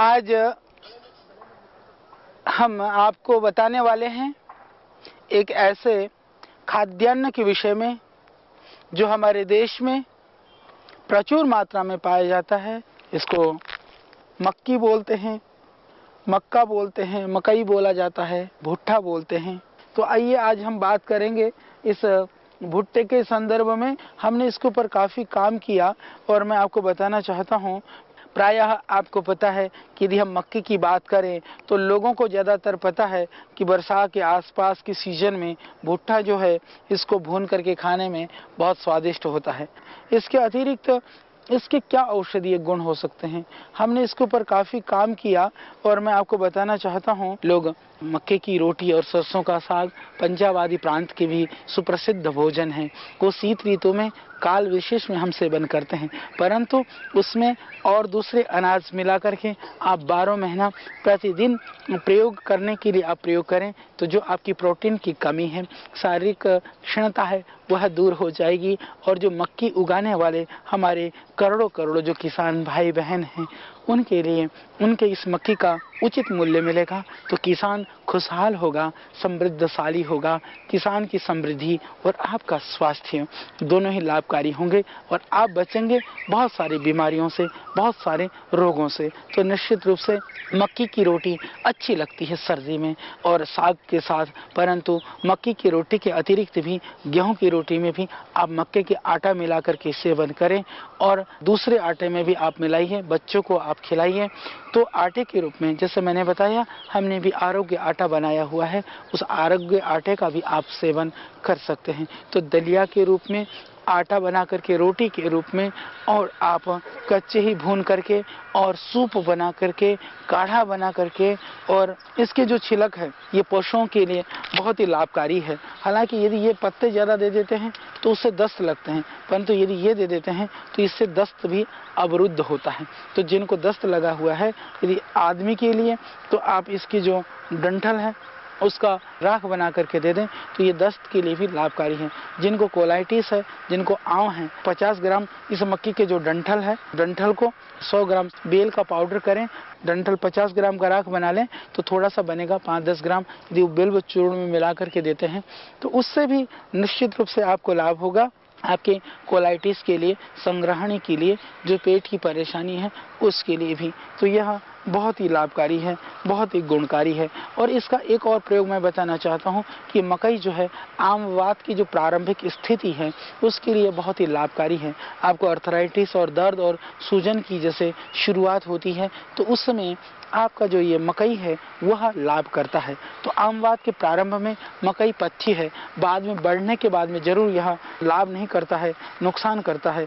आज हम आपको बताने वाले हैं एक ऐसे खाद्यान्न के विषय में जो हमारे देश में प्रचुर मात्रा में पाया जाता है। इसको मक्की बोलते हैं, मक्का बोलते हैं, मकई बोला जाता है, भुट्टा बोलते हैं। तो आइए आज हम बात करेंगे इस भुट्टे के संदर्भ में। हमने इसके ऊपर काफ़ी काम किया और मैं आपको बताना चाहता हूँ। प्रायः आपको पता है कि यदि हम मक्की की बात करें तो लोगों को ज़्यादातर पता है कि बरसात के आसपास की सीजन में भुट्टा जो है इसको भून करके खाने में बहुत स्वादिष्ट होता है। इसके अतिरिक्त इसके क्या औषधीय गुण हो सकते हैं, हमने इसके ऊपर काफ़ी काम किया और मैं आपको बताना चाहता हूँ। लोग मक्के की रोटी और सरसों का साग पंजाब आदि प्रांत के भी सुप्रसिद्ध भोजन है। वो शीत ऋतु में काल विशेष में हम सेवन करते हैं, परंतु उसमें और दूसरे अनाज मिला करके आप 12 महीना प्रतिदिन प्रयोग करने के लिए आप प्रयोग करें तो जो आपकी प्रोटीन की कमी है, शारीरिक क्षीणता है, वह दूर हो जाएगी। और जो मक्की उगाने वाले हमारे करोड़ों करोड़ों जो किसान भाई बहन हैं उनके लिए उनके इस मक्की का उचित मूल्य मिलेगा तो किसान खुशहाल होगा, समृद्धशाली होगा। किसान की समृद्धि और आपका स्वास्थ्य दोनों ही लाभकारी होंगे और आप बचेंगे बहुत सारी बीमारियों से, बहुत सारे रोगों से। तो निश्चित रूप से मक्की की रोटी अच्छी लगती है सर्दी में और साग के साथ, परंतु मक्की की रोटी के अतिरिक्त भी गेहूं की रोटी में भी आप मक्के के आटा मिला करके सेवन करें और दूसरे आटे में भी आप मिलाइए, बच्चों को आप खिलाइए। तो आटे के रूप में जैसे मैंने बताया हमने भी आरोग्य आटा बनाया हुआ है, उस आरोग्य आटे का भी आप सेवन कर सकते हैं। तो दलिया के रूप में, आटा बना करके रोटी के रूप में, और आप कच्चे ही भून करके और सूप बना करके, काढ़ा बना करके, और इसके जो छिलक है ये पशुओं के लिए बहुत ही लाभकारी है। हालांकि यदि ये पत्ते ज़्यादा दे देते हैं तो उससे दस्त लगते हैं, परंतु यदि ये दे देते हैं तो इससे दस्त भी अवरुद्ध होता है। तो जिनको दस्त लगा हुआ है यदि आदमी के लिए तो आप इसकी जो डंठल है उसका राख बना करके दे दें तो ये दस्त के लिए भी लाभकारी है। जिनको कोलाइटिस है, जिनको आंव है, 50 ग्राम इस मक्की के जो डंठल है, डंठल को 100 ग्राम बेल का पाउडर करें, डंठल 50 ग्राम का राख बना लें तो थोड़ा सा बनेगा 5-10 ग्राम यदि बेल व चूर्ण में मिला करके देते हैं तो उससे भी निश्चित रूप से आपको लाभ होगा। आपके कोलाइटिस के लिए, संग्रहणी के लिए, जो पेट की परेशानी है उसके लिए भी तो यह बहुत ही लाभकारी है, बहुत ही गुणकारी है। और इसका एक और प्रयोग मैं बताना चाहता हूँ कि मकई जो है आमवात की जो प्रारंभिक स्थिति है उसके लिए बहुत ही लाभकारी है। आपको अर्थराइटिस और दर्द और सूजन की जैसे शुरुआत होती है तो उस समय आपका जो ये मकई है वह लाभ करता है। तो आमवात के प्रारंभ में मकई पथ्य है, बाद में बढ़ने के बाद में जरूर यह लाभ नहीं करता है, नुकसान करता है।